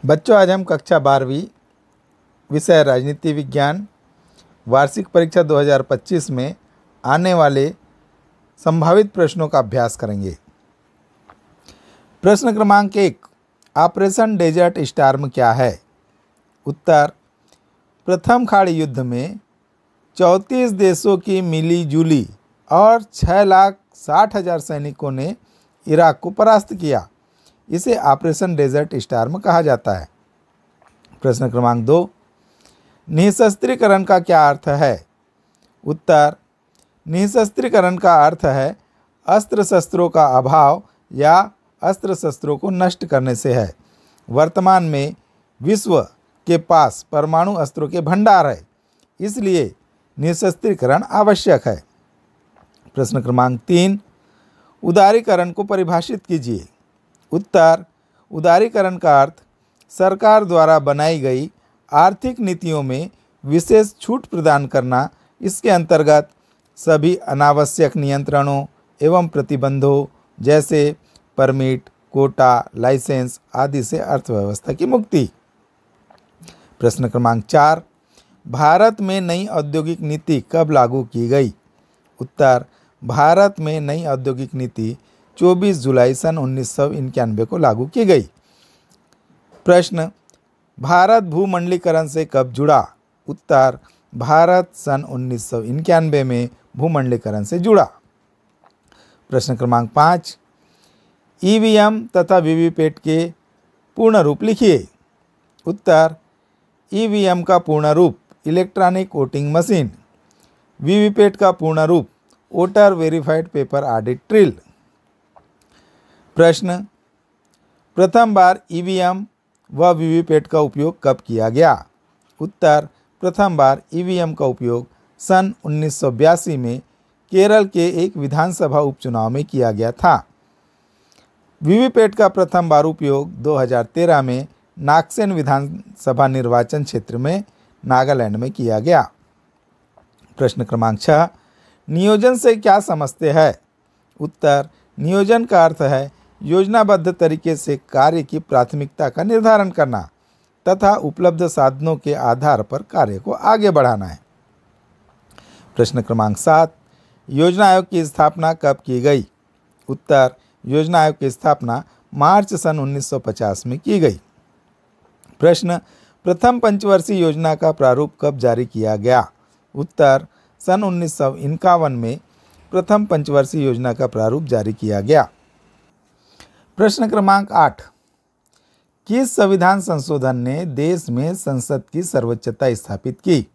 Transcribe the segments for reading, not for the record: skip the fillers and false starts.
बच्चों, आज हम कक्षा 12वीं विषय राजनीति विज्ञान वार्षिक परीक्षा 2025 में आने वाले संभावित प्रश्नों का अभ्यास करेंगे। प्रश्न क्रमांक 1, ऑपरेशन डेजर्ट स्टार्म क्या है? उत्तर, प्रथम खाड़ी युद्ध में 34 देशों की मिली जुली और 6,60,000 सैनिकों ने इराक को परास्त किया। इसे ऑपरेशन डेजर्ट स्टार्म कहा जाता है। प्रश्न क्रमांक 2, निःशस्त्रीकरण का क्या अर्थ है? उत्तर, निःशस्त्रीकरण का अर्थ है अस्त्र शस्त्रों का अभाव या अस्त्र शस्त्रों को नष्ट करने से है। वर्तमान में विश्व के पास परमाणु अस्त्रों के भंडार है, इसलिए निःशस्त्रीकरण आवश्यक है। प्रश्न क्रमांक 3, उदारीकरण को परिभाषित कीजिए। उत्तर, उदारीकरण का अर्थ सरकार द्वारा बनाई गई आर्थिक नीतियों में विशेष छूट प्रदान करना। इसके अंतर्गत सभी अनावश्यक नियंत्रणों एवं प्रतिबंधों जैसे परमिट, कोटा, लाइसेंस आदि से अर्थव्यवस्था की मुक्ति। प्रश्न क्रमांक 4, भारत में नई औद्योगिक नीति कब लागू की गई? उत्तर, भारत में नई औद्योगिक नीति 24 जुलाई सन 1991 को लागू की गई। प्रश्न, भारत भूमंडलीकरण से कब जुड़ा? उत्तर, भारत सन 1991 में भूमंडलीकरण से जुड़ा। प्रश्न क्रमांक 5, ईवीएम तथा वीवीपैट के पूर्ण रूप लिखिए। उत्तर, ईवीएम का पूर्ण रूप इलेक्ट्रॉनिक वोटिंग मशीन, वीवीपैट का पूर्ण रूप voter verified paper audit trail. प्रश्न, प्रथम बार ईवीएम व वीवीपैट का उपयोग कब किया गया? उत्तर, प्रथम बार ईवीएम का उपयोग सन 1982 में केरल के एक विधानसभा उपचुनाव में किया गया था। वीवीपैट का प्रथम बार उपयोग 2013 में नाक्सेन विधानसभा निर्वाचन क्षेत्र में नागालैंड में किया गया। प्रश्न क्रमांक 6, नियोजन से क्या समझते हैं? उत्तर, नियोजन का अर्थ है योजनाबद्ध तरीके से कार्य की प्राथमिकता का निर्धारण करना तथा उपलब्ध साधनों के आधार पर कार्य को आगे बढ़ाना है। प्रश्न क्रमांक 7, योजना आयोग की स्थापना कब की गई? उत्तर, योजना आयोग की स्थापना मार्च सन 1950 में की गई। प्रश्न, प्रथम पंचवर्षीय योजना का प्रारूप कब जारी किया गया? उत्तर, सन 1951 में प्रथम पंचवर्षीय योजना का प्रारूप जारी किया गया। प्रश्न क्रमांक 8, किस संविधान संशोधन ने देश में संसद की सर्वोच्चता स्थापित की?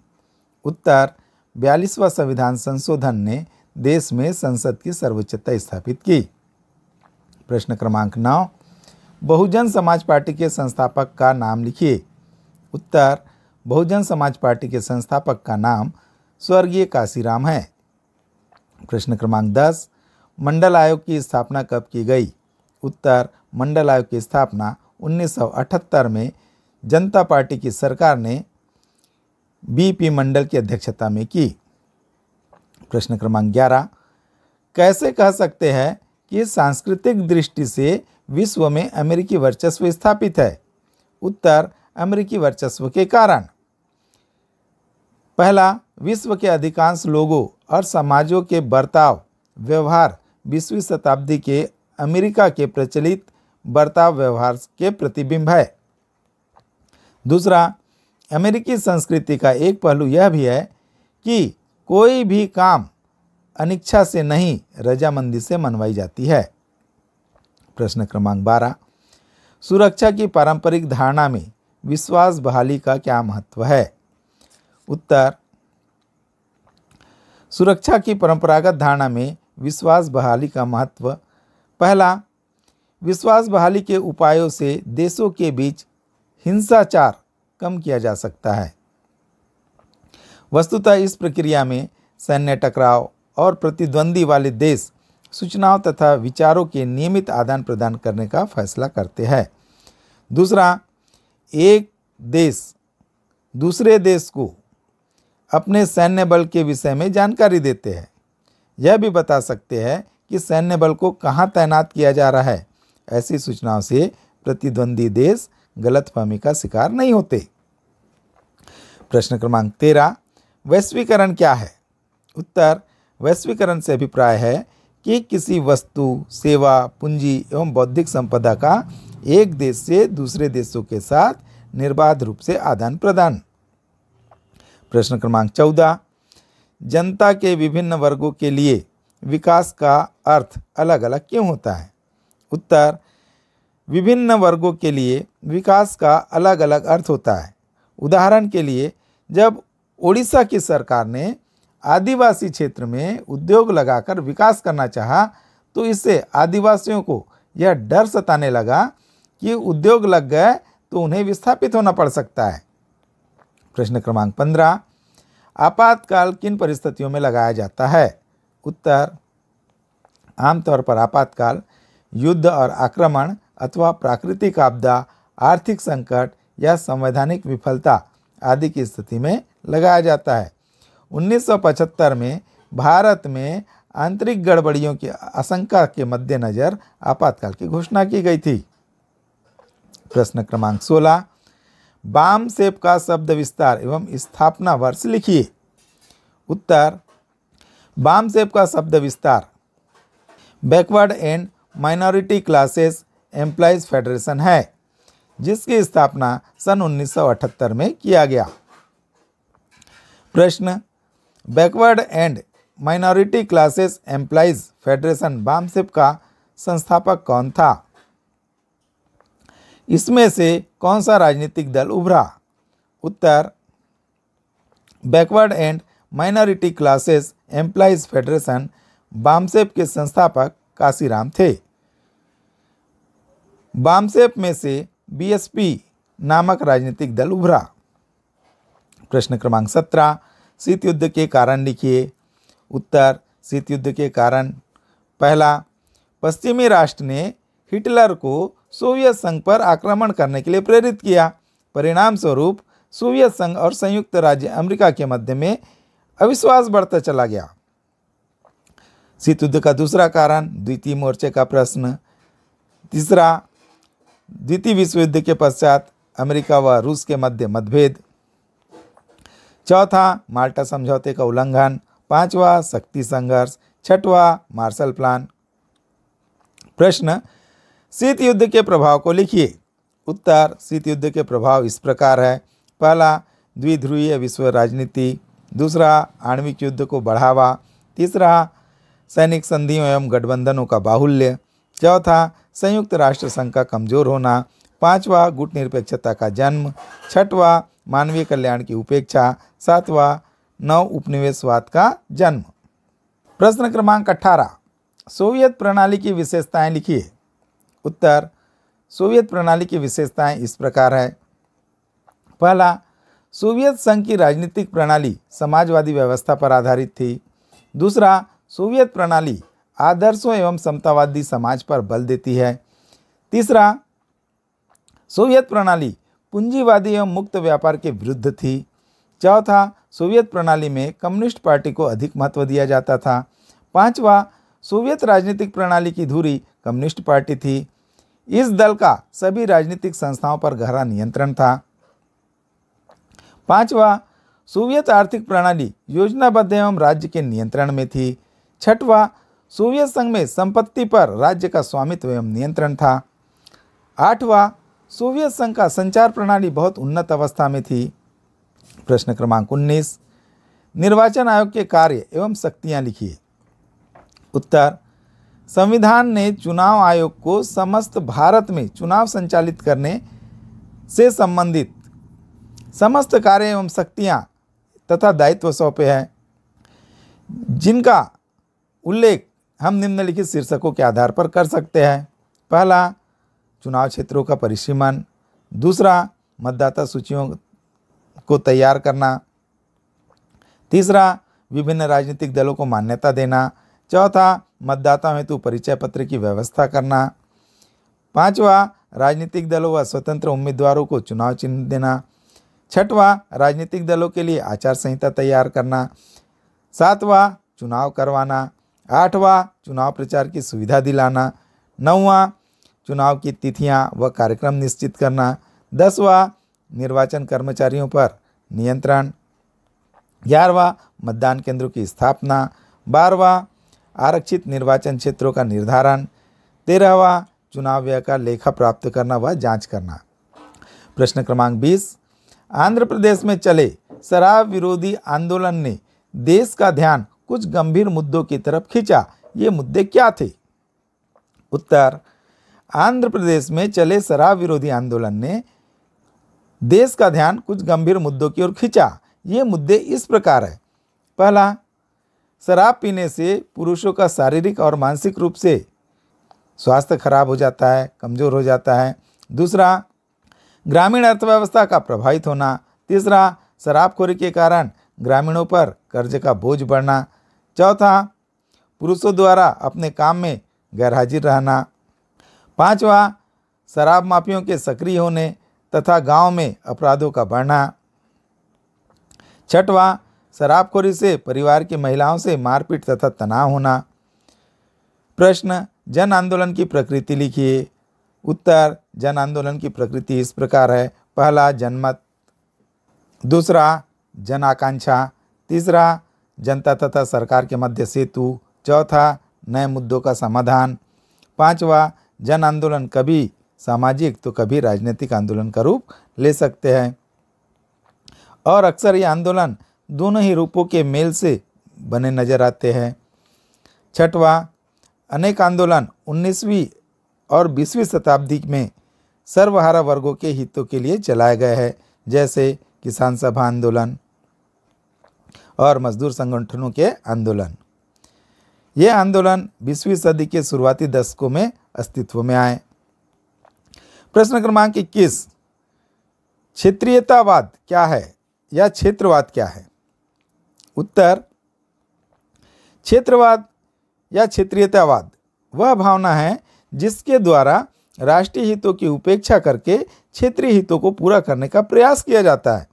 उत्तर, 42वां संविधान संशोधन ने देश में संसद की सर्वोच्चता स्थापित की। प्रश्न क्रमांक 9, बहुजन समाज पार्टी के संस्थापक का नाम लिखिए। उत्तर, बहुजन समाज पार्टी के संस्थापक का नाम स्वर्गीय काशीराम है। प्रश्न क्रमांक 10, मंडल आयोग की स्थापना कब की गई? उत्तर, मंडल आयोग की स्थापना 1978 में जनता पार्टी की सरकार ने बीपी मंडल की अध्यक्षता में की। प्रश्न क्रमांक 11, कैसे कह सकते हैं कि सांस्कृतिक दृष्टि से विश्व में अमेरिकी वर्चस्व स्थापित है? उत्तर, अमेरिकी वर्चस्व के कारण। पहला, विश्व के अधिकांश लोगों और समाजों के बर्ताव व्यवहार 20वीं शताब्दी के अमेरिका के प्रचलित बर्ताव व्यवहार के प्रतिबिंब है। दूसरा, अमेरिकी संस्कृति का एक पहलू यह भी है कि कोई भी काम अनिच्छा से नहीं, रजामंदी से मनवाई जाती है। प्रश्न क्रमांक 12, सुरक्षा की पारंपरिक धारणा में विश्वास बहाली का क्या महत्व है? उत्तर, सुरक्षा की परंपरागत धारणा में विश्वास बहाली का महत्व, पहला, विश्वास बहाली के उपायों से देशों के बीच हिंसाचार कम किया जा सकता है। वस्तुतः इस प्रक्रिया में सैन्य टकराव और प्रतिद्वंदी वाले देश सूचनाओं तथा विचारों के नियमित आदान प्रदान करने का फैसला करते हैं। दूसरा, एक देश दूसरे देश को अपने सैन्य बल के विषय में जानकारी देते हैं। यह भी बता सकते हैं कि सैन्य बल को कहाँ तैनात किया जा रहा है। ऐसी सूचनाओं से प्रतिद्वंदी देश गलतफहमी का शिकार नहीं होते। प्रश्न क्रमांक 13, वैश्वीकरण क्या है? उत्तर, वैश्वीकरण से अभिप्राय है कि किसी वस्तु, सेवा, पूंजी एवं बौद्धिक संपदा का एक देश से दूसरे देशों के साथ निर्बाध रूप से आदान प्रदान। प्रश्न क्रमांक 14, जनता के विभिन्न वर्गों के लिए विकास का अर्थ अलग अलग क्यों होता है? उत्तर, विभिन्न वर्गों के लिए विकास का अलग अलग अर्थ होता है। उदाहरण के लिए, जब ओडिशा की सरकार ने आदिवासी क्षेत्र में उद्योग लगाकर विकास करना चाहा, तो इससे आदिवासियों को यह डर सताने लगा कि उद्योग लग गए तो उन्हें विस्थापित होना पड़ सकता है। प्रश्न क्रमांक 15, आपातकाल किन परिस्थितियों में लगाया जाता है? उत्तर, आमतौर पर आपातकाल युद्ध और आक्रमण अथवा प्राकृतिक आपदा, आर्थिक संकट या संवैधानिक विफलता आदि की स्थिति में लगाया जाता है। 1975 में भारत में आंतरिक गड़बड़ियों की आशंका के मद्देनजर आपातकाल की घोषणा की गई थी। प्रश्न क्रमांक 16, बामसेप का शब्द विस्तार एवं स्थापना वर्ष लिखिए। उत्तर, बामसेप का शब्द विस्तार backward and minority classes employees federation है, जिसकी स्थापना सन 1978 में किया गया। प्रश्न, backward and minority classes employees federation BAMCEF का संस्थापक कौन था? इसमें से कौन सा राजनीतिक दल उभरा? उत्तर, backward and minority classes employees federation BAMCEF के संस्थापक काशीराम थे। बामसेप में से बीएसपी नामक राजनीतिक दल उभरा। प्रश्न क्रमांक 17, शीत युद्ध के कारण लिखिए। उत्तर, शीत युद्ध के कारण, पहला, पश्चिमी राष्ट्र ने हिटलर को सोवियत संघ पर आक्रमण करने के लिए प्रेरित किया। परिणाम स्वरूप सोवियत संघ और संयुक्त राज्य अमेरिका के मध्य में अविश्वास बढ़ता चला गया। शीत युद्ध का दूसरा कारण, द्वितीय मोर्चे का प्रश्न। तीसरा, द्वितीय विश्व युद्ध के पश्चात अमेरिका व रूस के मध्य मतभेद। चौथा, माल्टा समझौते का उल्लंघन। पांचवा, शक्ति संघर्ष। छठवां, मार्शल प्लान। प्रश्न, शीत युद्ध के प्रभाव को लिखिए। उत्तर, शीत युद्ध के प्रभाव इस प्रकार है। पहला, द्विध्रुवीय विश्व राजनीति। दूसरा, आणविक युद्ध को बढ़ावा। तीसरा, सैनिक संधियों एवं गठबंधनों का बाहुल्य। चौथा, संयुक्त राष्ट्र संघ का कमजोर होना। पांचवा, गुटनिरपेक्षता का जन्म। छठवां, मानवीय कल्याण की उपेक्षा। सातवां, नव उपनिवेशवाद का जन्म। प्रश्न क्रमांक 18, सोवियत प्रणाली की विशेषताएं लिखिए। उत्तर, सोवियत प्रणाली की विशेषताएं इस प्रकार है। पहला, सोवियत संघ की राजनीतिक प्रणाली समाजवादी व्यवस्था पर आधारित थी। दूसरा, सोवियत प्रणाली आदर्शों एवं समतावादी समाज पर बल देती है। तीसरा, सोवियत प्रणाली पूंजीवादी एवं मुक्त व्यापार के विरुद्ध थी। चौथा, सोवियत प्रणाली में कम्युनिस्ट पार्टी को अधिक महत्व दिया जाता था। पांचवा, सोवियत राजनीतिक प्रणाली की धुरी कम्युनिस्ट पार्टी थी। इस दल का सभी राजनीतिक संस्थाओं पर गहरा नियंत्रण था। पांचवा, सोवियत आर्थिक प्रणाली योजनाबद्ध एवं राज्य के नियंत्रण में थी। छठवां, सोवियत संघ में संपत्ति पर राज्य का स्वामित्व एवं नियंत्रण था। आठवां, सोवियत संघ का संचार प्रणाली बहुत उन्नत अवस्था में थी। प्रश्न क्रमांक 19, निर्वाचन आयोग के कार्य एवं शक्तियां लिखिए। उत्तर, संविधान ने चुनाव आयोग को समस्त भारत में चुनाव संचालित करने से संबंधित समस्त कार्य एवं शक्तियां तथा दायित्व सौंपे हैं, जिनका उल्लेख हम निम्नलिखित शीर्षकों के आधार पर कर सकते हैं। पहला, चुनाव क्षेत्रों का परिसीमन। दूसरा, मतदाता सूचियों को तैयार करना। तीसरा, विभिन्न राजनीतिक दलों को मान्यता देना। चौथा, मतदाताओं हेतु परिचय पत्र की व्यवस्था करना। पांचवा, राजनीतिक दलों व स्वतंत्र उम्मीदवारों को चुनाव चिन्ह देना। छठवां, राजनीतिक दलों के लिए आचार संहिता तैयार करना। सातवां, चुनाव करवाना। आठवां, चुनाव प्रचार की सुविधा दिलाना। नौवां, चुनाव की तिथियां व कार्यक्रम निश्चित करना। 10वां निर्वाचन कर्मचारियों पर नियंत्रण। 11वां मतदान केंद्रों की स्थापना। 12वां आरक्षित निर्वाचन क्षेत्रों का निर्धारण। 13वां चुनाव व्यय का लेखा प्राप्त करना व जांच करना। प्रश्न क्रमांक 20, आंध्र प्रदेश में चले शराब विरोधी आंदोलन ने देश का ध्यान कुछ गंभीर मुद्दों की तरफ खींचा। ये मुद्दे क्या थे? उत्तर, आंध्र प्रदेश में चले शराब विरोधी आंदोलन ने देश का ध्यान कुछ गंभीर मुद्दों की ओर खींचा। ये मुद्दे इस प्रकार है। पहला, शराब पीने से पुरुषों का शारीरिक और मानसिक रूप से स्वास्थ्य खराब हो जाता है, कमजोर हो जाता है। दूसरा, ग्रामीण अर्थव्यवस्था का प्रभावित होना। तीसरा, शराबखोरी के कारण ग्रामीणों पर कर्ज का बोझ बढ़ना। चौथा, पुरुषों द्वारा अपने काम में गैरहाजिर रहना। पांचवा, शराब माफियों के सक्रिय होने तथा गांव में अपराधों का बढ़ना। छठवां, शराबखोरी से परिवार की महिलाओं से मारपीट तथा तनाव होना। प्रश्न, जन आंदोलन की प्रकृति लिखिए। उत्तर, जन आंदोलन की प्रकृति इस प्रकार है। पहला, जनमत। दूसरा, जन आकांक्षा। तीसरा, जनता तथा सरकार के मध्य सेतु। चौथा, नए मुद्दों का समाधान। पांचवा, जन आंदोलन कभी सामाजिक तो कभी राजनीतिक आंदोलन का रूप ले सकते हैं और अक्सर ये आंदोलन दोनों ही रूपों के मेल से बने नजर आते हैं। छठवां, अनेक आंदोलन 19वीं और 20वीं शताब्दी में सर्वहारा वर्गों के हितों के लिए चलाए गए हैं, जैसे किसान सभा आंदोलन और मजदूर संगठनों के आंदोलन। ये आंदोलन 20वीं सदी के शुरुआती दशकों में अस्तित्व में आए। प्रश्न क्रमांक 21, क्षेत्रीयतावाद क्या है या क्षेत्रवाद क्या है? उत्तर, क्षेत्रवाद या क्षेत्रीयतावाद वह भावना है जिसके द्वारा राष्ट्रीय हितों की उपेक्षा करके क्षेत्रीय हितों को पूरा करने का प्रयास किया जाता है।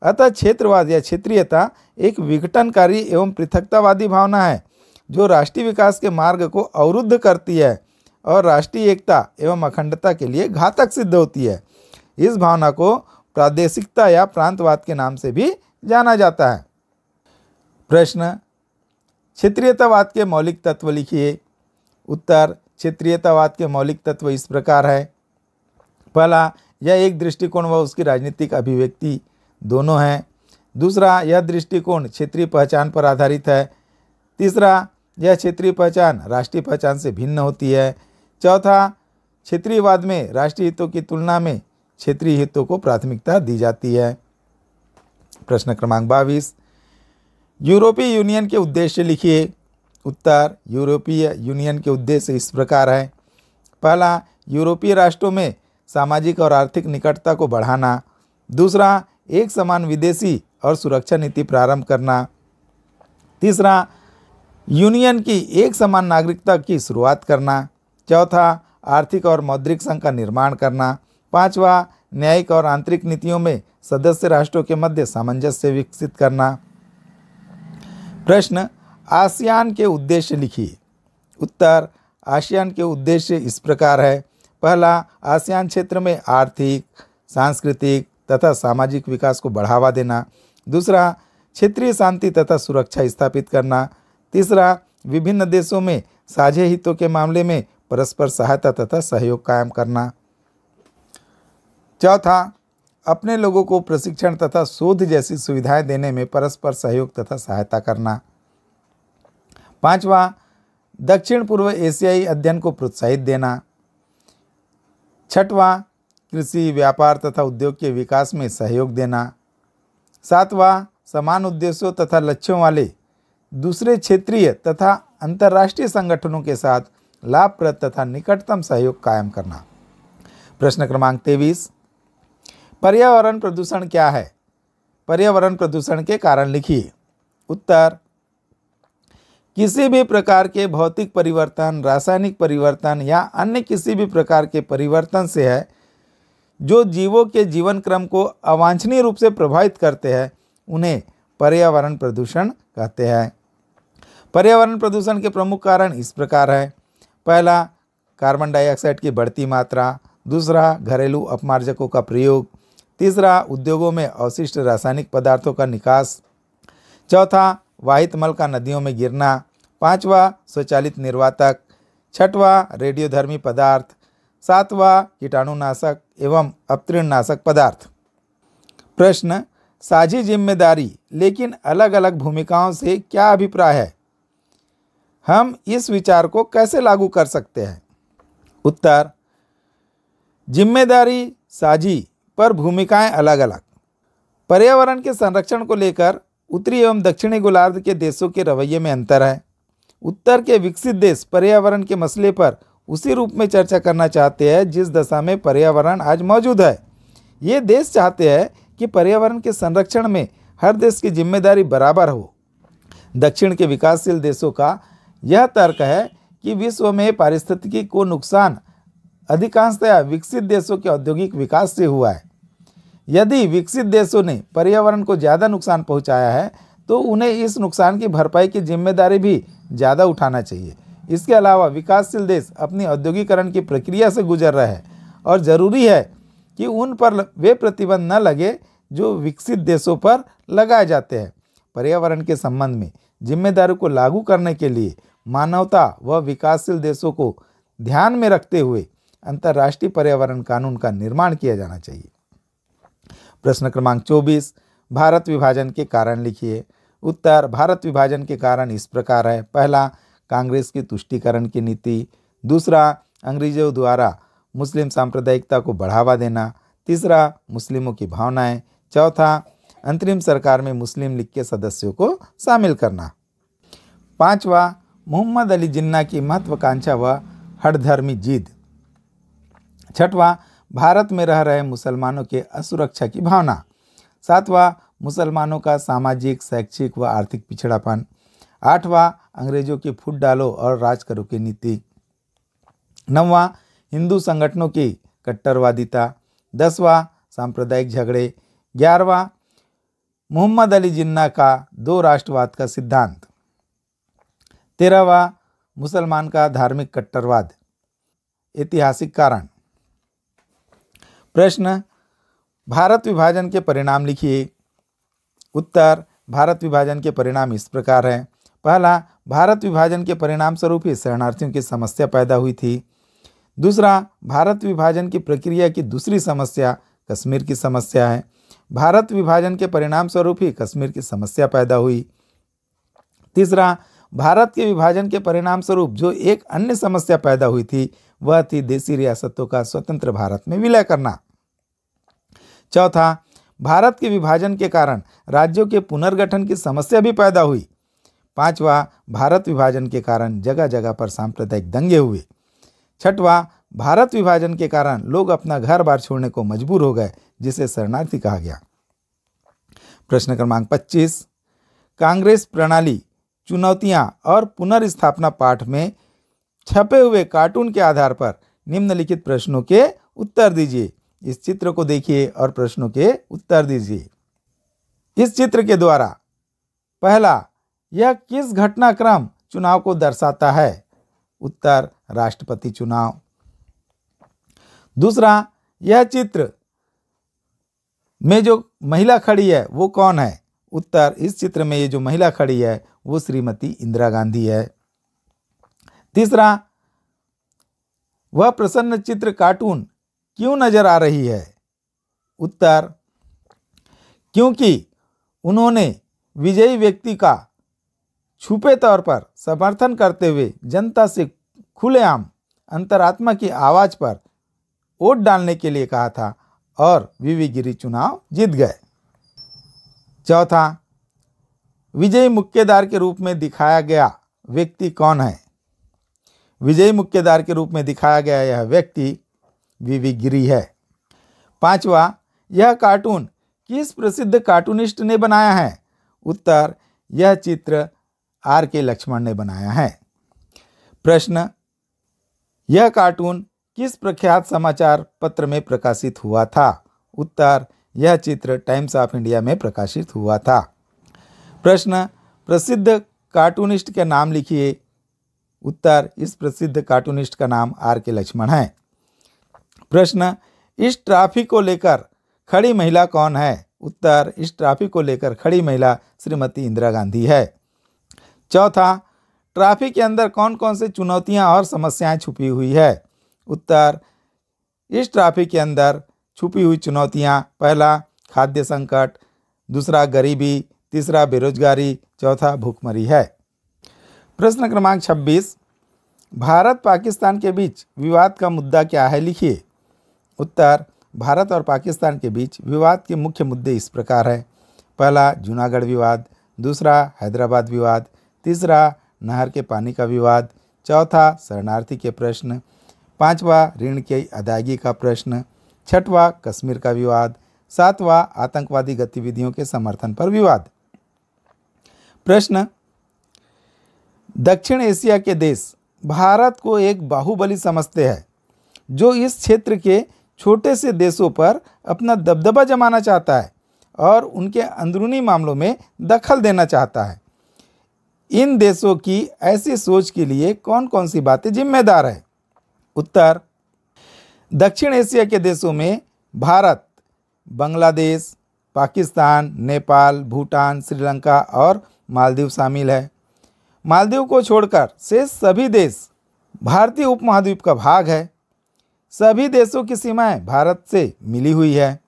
अतः क्षेत्रवाद या क्षेत्रीयता एक विघटनकारी एवं पृथकतावादी भावना है जो राष्ट्रीय विकास के मार्ग को अवरुद्ध करती है और राष्ट्रीय एकता एवं अखंडता के लिए घातक सिद्ध होती है। इस भावना को प्रादेशिकता या प्रांतवाद के नाम से भी जाना जाता है। प्रश्न, क्षेत्रीयतावाद के मौलिक तत्व लिखिए। उत्तर, क्षेत्रीयतावाद के मौलिक तत्व इस प्रकार है। पहला, यह एक दृष्टिकोण व उसकी राजनीतिक अभिव्यक्ति दोनों है। दूसरा, यह दृष्टिकोण क्षेत्रीय पहचान पर आधारित है। तीसरा, यह क्षेत्रीय पहचान राष्ट्रीय पहचान से भिन्न होती है। चौथा, क्षेत्रीयवाद में राष्ट्रीय हितों की तुलना में क्षेत्रीय हितों को प्राथमिकता दी जाती है। प्रश्न क्रमांक 22, यूरोपीय यूनियन के उद्देश्य लिखिए। उत्तर, यूरोपीय यूनियन के उद्देश्य इस प्रकार है। पहला, यूरोपीय राष्ट्रों में सामाजिक और आर्थिक निकटता को बढ़ाना। दूसरा, एक समान विदेशी और सुरक्षा नीति प्रारंभ करना। तीसरा, यूनियन की एक समान नागरिकता की शुरुआत करना। चौथा, आर्थिक और मौद्रिक संघ का निर्माण करना। पांचवा, न्यायिक और आंतरिक नीतियों में सदस्य राष्ट्रों के मध्य सामंजस्य विकसित करना। प्रश्न, आसियान के उद्देश्य लिखिए। उत्तर, आसियान के उद्देश्य इस प्रकार है। पहला, आसियान क्षेत्र में आर्थिक, सांस्कृतिक तथा सामाजिक विकास को बढ़ावा देना। दूसरा, क्षेत्रीय शांति तथा सुरक्षा स्थापित करना। तीसरा, विभिन्न देशों में साझे हितों के मामले में परस्पर सहायता तथा सहयोग कायम करना। चौथा, अपने लोगों को प्रशिक्षण तथा शोध जैसी सुविधाएं देने में परस्पर सहयोग तथा सहायता करना। पांचवा, दक्षिण पूर्व एशियाई अध्ययन को प्रोत्साहित देना। छठवां, कृषि, व्यापार तथा उद्योग के विकास में सहयोग देना। सातवां, समान उद्देश्यों तथा लक्ष्यों वाले दूसरे क्षेत्रीय तथा अंतर्राष्ट्रीय संगठनों के साथ लाभप्रद तथा निकटतम सहयोग कायम करना। प्रश्न क्रमांक 23, पर्यावरण प्रदूषण क्या है? पर्यावरण प्रदूषण के कारण लिखिए। उत्तर, किसी भी प्रकार के भौतिक परिवर्तन, रासायनिक परिवर्तन या अन्य किसी भी प्रकार के परिवर्तन से है जो जीवों के जीवन क्रम को अवांछनीय रूप से प्रभावित करते हैं, उन्हें पर्यावरण प्रदूषण कहते हैं। पर्यावरण प्रदूषण के प्रमुख कारण इस प्रकार है। पहला, कार्बन डाइऑक्साइड की बढ़ती मात्रा। दूसरा घरेलू अपमार्जकों का प्रयोग, तीसरा उद्योगों में अवशिष्ट रासायनिक पदार्थों का निकास, चौथा वाहित मल का नदियों में गिरना, पांचवा स्वचालित निर्वातक, छठवां रेडियोधर्मी पदार्थ, सातवां कीटाणुनाशक एवं अपतृणनाशक पदार्थ। प्रश्न, साझी जिम्मेदारी लेकिन अलग अलग भूमिकाओं से क्या अभिप्राय है? हम इस विचार को कैसे लागू कर सकते हैं? उत्तर, जिम्मेदारी साझी पर भूमिकाएं अलग अलग। पर्यावरण के संरक्षण को लेकर उत्तरी एवं दक्षिणी गोलार्ध के देशों के रवैये में अंतर है। उत्तर के विकसित देश पर्यावरण के मसले पर उसी रूप में चर्चा करना चाहते हैं जिस दशा में पर्यावरण आज मौजूद है। ये देश चाहते हैं कि पर्यावरण के संरक्षण में हर देश की जिम्मेदारी बराबर हो। दक्षिण के विकासशील देशों का यह तर्क है कि विश्व में पारिस्थितिकी को नुकसान अधिकांशतः विकसित देशों के औद्योगिक विकास से हुआ है। यदि विकसित देशों ने पर्यावरण को ज़्यादा नुकसान पहुंचाया है तो उन्हें इस नुकसान की भरपाई की जिम्मेदारी भी ज़्यादा उठाना चाहिए। इसके अलावा विकासशील देश अपनी औद्योगिकरण की प्रक्रिया से गुजर रहे हैं और ज़रूरी है कि उन पर वे प्रतिबंध न लगे जो विकसित देशों पर लगाए जाते हैं। पर्यावरण के संबंध में जिम्मेदारी को लागू करने के लिए मानवता व विकासशील देशों को ध्यान में रखते हुए अंतर्राष्ट्रीय पर्यावरण कानून का निर्माण किया जाना चाहिए। प्रश्न क्रमांक 24, भारत विभाजन के कारण लिखिए। उत्तर, भारत विभाजन के कारण इस प्रकार है। पहला, कांग्रेस की तुष्टीकरण की नीति। दूसरा, अंग्रेजों द्वारा मुस्लिम सांप्रदायिकता को बढ़ावा देना। तीसरा, मुस्लिमों की भावनाएं। चौथा, अंतरिम सरकार में मुस्लिम लीग के सदस्यों को शामिल करना। पांचवा, मोहम्मद अली जिन्ना की महत्वाकांक्षा व हठधर्मी जिद। छठवां, भारत में रह रहे मुसलमानों के असुरक्षा की भावना। सातवां, मुसलमानों का सामाजिक, शैक्षिक व आर्थिक पिछड़ापन। आठवां, अंग्रेजों की फूट डालो और राज करो की नीति। नौवां, हिंदू संगठनों की कट्टरवादिता। 10वां, सांप्रदायिक झगड़े। 11वां, मोहम्मद अली जिन्ना का दो राष्ट्रवाद का सिद्धांत। 13वां, मुसलमान का धार्मिक कट्टरवाद। ऐतिहासिक कारण। प्रश्न, भारत विभाजन के परिणाम लिखिए। उत्तर, भारत विभाजन के परिणाम इस प्रकार हैं। पहला, भारत विभाजन के परिणाम स्वरूप ही शरणार्थियों की समस्या पैदा हुई थी। दूसरा, भारत विभाजन की प्रक्रिया की दूसरी समस्या कश्मीर की समस्या है। भारत विभाजन के परिणाम स्वरूप ही कश्मीर की समस्या पैदा हुई। तीसरा, भारत के विभाजन के परिणाम स्वरूप जो एक अन्य समस्या पैदा हुई थी वह थी देशी रियासतों का स्वतंत्र भारत में विलय करना। चौथा, भारत के विभाजन के कारण राज्यों के पुनर्गठन की समस्या भी पैदा हुई। पांचवा, भारत विभाजन के कारण जगह जगह पर सांप्रदायिक दंगे हुए। छठवां, भारत विभाजन के कारण लोग अपना घर बार छोड़ने को मजबूर हो गए जिसे शरणार्थी कहा गया। प्रश्न क्रमांक 25, कांग्रेस प्रणाली, चुनौतियां और पुनर्स्थापना पाठ में छपे हुए कार्टून के आधार पर निम्नलिखित प्रश्नों के उत्तर दीजिए। इस चित्र को देखिए और प्रश्नों के उत्तर दीजिए। इस चित्र के द्वारा पहला, यह किस घटनाक्रम चुनाव को दर्शाता है? उत्तर, राष्ट्रपति चुनाव। दूसरा, यह चित्र में जो महिला खड़ी है वो कौन है? उत्तर, इस चित्र में ये जो महिला खड़ी है वो श्रीमती इंदिरा गांधी है। तीसरा, वह प्रसन्न चित्र कार्टून क्यों नजर आ रही है? उत्तर, क्योंकि उन्होंने विजयी व्यक्ति का छुपे तौर पर समर्थन करते हुए जनता से खुलेआम अंतरात्मा की आवाज पर वोट डालने के लिए कहा था और वीवी गिरी चुनाव जीत गए। चौथा, विजयी मुक्केदार के रूप में दिखाया गया व्यक्ति कौन है? विजयी मुक्केदार के रूप में दिखाया गया यह व्यक्ति वीवी गिरी है। पांचवा, यह कार्टून किस प्रसिद्ध कार्टूनिस्ट ने बनाया है? उत्तर, यह चित्र आर.के. लक्ष्मण ने बनाया है। प्रश्न, यह कार्टून किस प्रख्यात समाचार पत्र में प्रकाशित हुआ था? उत्तर, यह चित्र टाइम्स ऑफ इंडिया में प्रकाशित हुआ था। प्रश्न, प्रसिद्ध कार्टूनिस्ट के नाम लिखिए। उत्तर, इस प्रसिद्ध कार्टूनिस्ट का नाम आर.के. लक्ष्मण है। प्रश्न, इस ट्रॉफी को लेकर खड़ी महिला कौन है? उत्तर, इस ट्रॉफी को लेकर खड़ी महिला श्रीमती इंदिरा गांधी है। चौथा, ट्रॉफी के अंदर कौन कौन सी चुनौतियां और समस्याएं छुपी हुई है? उत्तर, इस ट्रॉफी के अंदर छुपी हुई चुनौतियां, पहला खाद्य संकट, दूसरा गरीबी, तीसरा बेरोजगारी, चौथा भूखमरी है। प्रश्न क्रमांक 26, भारत पाकिस्तान के बीच विवाद का मुद्दा क्या है? लिखिए। उत्तर, भारत और पाकिस्तान के बीच विवाद के मुख्य मुद्दे इस प्रकार है। पहला जूनागढ़ विवाद, दूसरा हैदराबाद विवाद, तीसरा नहर के पानी का विवाद, चौथा शरणार्थी के प्रश्न, पांचवा ऋण की अदायगी का प्रश्न, छठवां कश्मीर का विवाद, सातवां आतंकवादी गतिविधियों के समर्थन पर विवाद। प्रश्न, दक्षिण एशिया के देश भारत को एक बाहुबली समझते हैं जो इस क्षेत्र के छोटे से देशों पर अपना दबदबा जमाना चाहता है और उनके अंदरूनी मामलों में दखल देना चाहता है। इन देशों की ऐसी सोच के लिए कौन कौन सी बातें जिम्मेदार है? उत्तर, दक्षिण एशिया के देशों में भारत, बांग्लादेश, पाकिस्तान, नेपाल, भूटान, श्रीलंका और मालदीव शामिल है। मालदीव को छोड़कर शेष सभी देश भारतीय उपमहाद्वीप का भाग है। सभी देशों की सीमाएं भारत से मिली हुई है।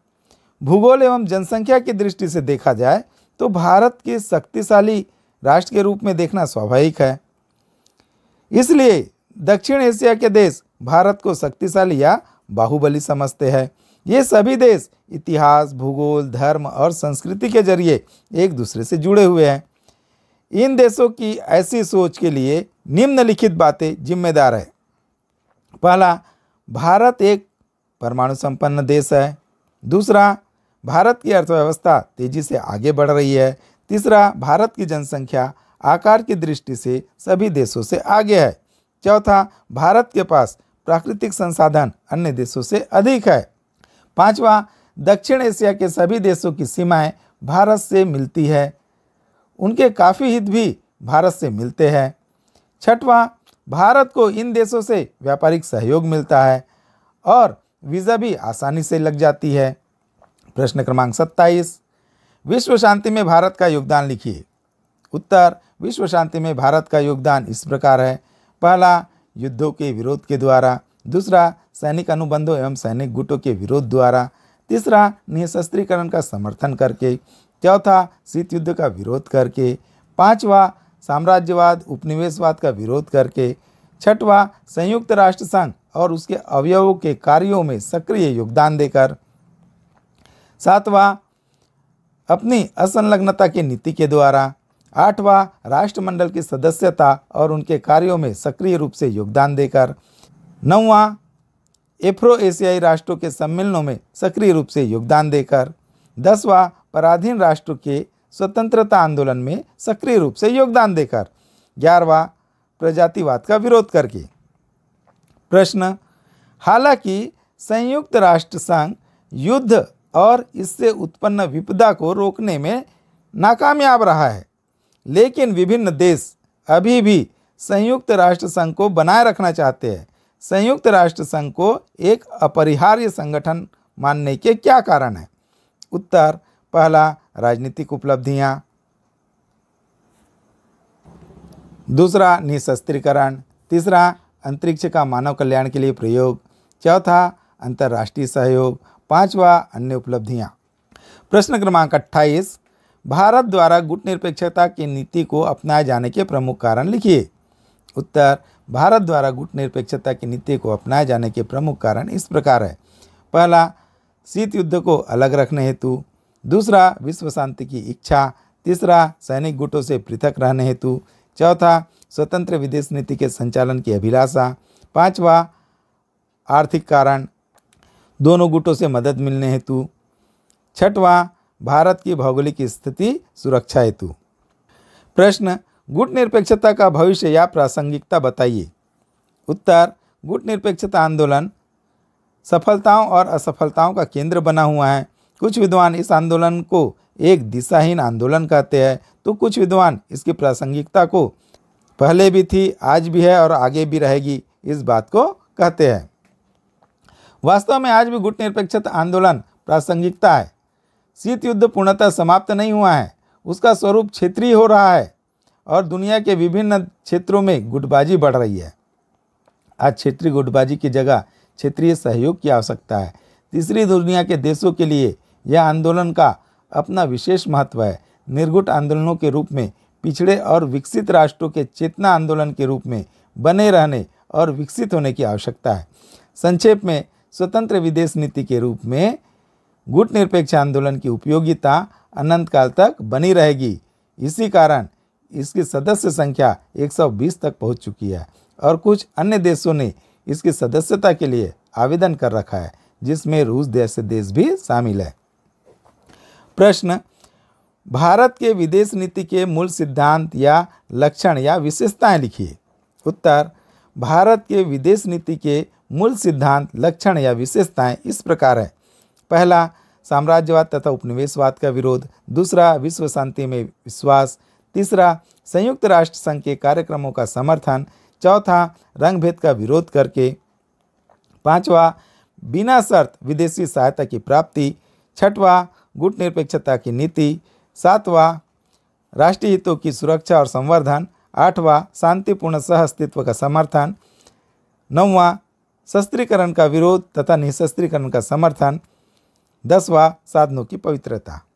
भूगोल एवं जनसंख्या की दृष्टि से देखा जाए तो भारत के शक्तिशाली राष्ट्र के रूप में देखना स्वाभाविक है। इसलिए दक्षिण एशिया के देश भारत को शक्तिशाली या बाहुबली समझते हैं। ये सभी देश इतिहास, भूगोल, धर्म और संस्कृति के जरिए एक दूसरे से जुड़े हुए हैं। इन देशों की ऐसी सोच के लिए निम्नलिखित बातें जिम्मेदार है। पहला, भारत एक परमाणु संपन्न देश है। दूसरा, भारत की अर्थव्यवस्था तेजी से आगे बढ़ रही है। तीसरा, भारत की जनसंख्या आकार की दृष्टि से सभी देशों से आगे है। चौथा, भारत के पास प्राकृतिक संसाधन अन्य देशों से अधिक है। पांचवा, दक्षिण एशिया के सभी देशों की सीमाएं भारत से मिलती है। उनके काफ़ी हित भी भारत से मिलते हैं। छठवां, भारत को इन देशों से व्यापारिक सहयोग मिलता है और वीज़ा भी आसानी से लग जाती है। प्रश्न क्रमांक 27, विश्व शांति में भारत का योगदान लिखिए। उत्तर, विश्व शांति में भारत का योगदान इस प्रकार है। पहला, युद्धों के विरोध के द्वारा। दूसरा, सैनिक अनुबंधों एवं सैनिक गुटों के विरोध द्वारा। तीसरा, निःशस्त्रीकरण का समर्थन करके। चौथा, शीत युद्ध का विरोध करके। पांचवा, साम्राज्यवाद उपनिवेशवाद का विरोध करके। छठवां, संयुक्त राष्ट्र संघ और उसके अवयवों के कार्यों में सक्रिय योगदान देकर। सातवां, अपनी असंलग्नता की नीति के द्वारा। आठवां, राष्ट्रमंडल की सदस्यता और उनके कार्यों में सक्रिय रूप से योगदान देकर। नौवां, एफ्रो एशियाई राष्ट्रों के सम्मेलनों में सक्रिय रूप से योगदान देकर। 10वां, पराधीन राष्ट्रों के स्वतंत्रता आंदोलन में सक्रिय रूप से योगदान देकर। 11वां, प्रजातिवाद का विरोध करके। प्रश्न, हालांकि संयुक्त राष्ट्र संघ युद्ध और इससे उत्पन्न विपदा को रोकने में नाकामयाब रहा है, लेकिन विभिन्न देश अभी भी संयुक्त राष्ट्र संघ को बनाए रखना चाहते हैं। संयुक्त राष्ट्र संघ को एक अपरिहार्य संगठन मानने के क्या कारण हैं? उत्तर, पहला, राजनीतिक उपलब्धियां। दूसरा, निःशस्त्रीकरण। तीसरा, अंतरिक्ष का मानव कल्याण के लिए प्रयोग। चौथा, अंतर्राष्ट्रीय सहयोग। पांचवा, अन्य उपलब्धियां। प्रश्न क्रमांक 28, भारत द्वारा गुटनिरपेक्षता की नीति को अपनाए जाने के प्रमुख कारण लिखिए। उत्तर, भारत द्वारा गुटनिरपेक्षता की नीति को अपनाए जाने के प्रमुख कारण इस प्रकार है। पहला, शीत युद्ध को अलग रखने हेतु। दूसरा, विश्व शांति की इच्छा। तीसरा, सैनिक गुटों से पृथक रहने हेतु। चौथा, स्वतंत्र विदेश नीति के संचालन की अभिलाषा। पांचवा, आर्थिक कारण, दोनों गुटों से मदद मिलने हेतु। छठवां, भारत की भौगोलिक स्थिति सुरक्षा हेतु। प्रश्न, गुट निरपेक्षता का भविष्य या प्रासंगिकता बताइए। उत्तर, गुट निरपेक्षता आंदोलन सफलताओं और असफलताओं का केंद्र बना हुआ है। कुछ विद्वान इस आंदोलन को एक दिशाहीन आंदोलन कहते हैं, तो कुछ विद्वान इसकी प्रासंगिकता को पहले भी थी, आज भी है और आगे भी रहेगी, इस बात को कहते हैं। वास्तव में आज भी गुटनिरपेक्षता आंदोलन प्रासंगिकता है। शीत युद्ध पूर्णतः समाप्त नहीं हुआ है, उसका स्वरूप क्षेत्रीय हो रहा है और दुनिया के विभिन्न क्षेत्रों में गुटबाजी बढ़ रही है। आज क्षेत्रीय गुटबाजी की जगह क्षेत्रीय सहयोग की आवश्यकता है। तीसरी दुनिया के देशों के लिए यह आंदोलन का अपना विशेष महत्व है। निर्गुट आंदोलनों के रूप में पिछड़े और विकसित राष्ट्रों के चेतना आंदोलन के रूप में बने रहने और विकसित होने की आवश्यकता है। संक्षेप में, स्वतंत्र विदेश नीति के रूप में गुटनिरपेक्ष आंदोलन की उपयोगिता अनंत काल तक बनी रहेगी। इसी कारण इसकी सदस्य संख्या 120 तक पहुंच चुकी है और कुछ अन्य देशों ने इसकी सदस्यता के लिए आवेदन कर रखा है, जिसमें रूस जैसे देश भी शामिल है। प्रश्न, भारत के विदेश नीति के मूल सिद्धांत या लक्षण या विशेषताएं लिखिए। उत्तर, भारत के विदेश नीति के मूल सिद्धांत, लक्षण या विशेषताएं इस प्रकार है। पहला, साम्राज्यवाद तथा उपनिवेशवाद का विरोध। दूसरा, विश्व शांति में विश्वास। तीसरा, संयुक्त राष्ट्र संघ के कार्यक्रमों का समर्थन। चौथा, रंगभेद का विरोध करके। पांचवा, बिना शर्त विदेशी सहायता की प्राप्ति। छठवां, गुटनिरपेक्षता की नीति। सातवां, राष्ट्रीय हितों की सुरक्षा और संवर्धन। आठवां, शांतिपूर्ण सहअस्तित्व का समर्थन। नौवां, शस्त्रीकरण का विरोध तथा निशस्त्रीकरण का समर्थन। 10वां, साधनों की पवित्रता।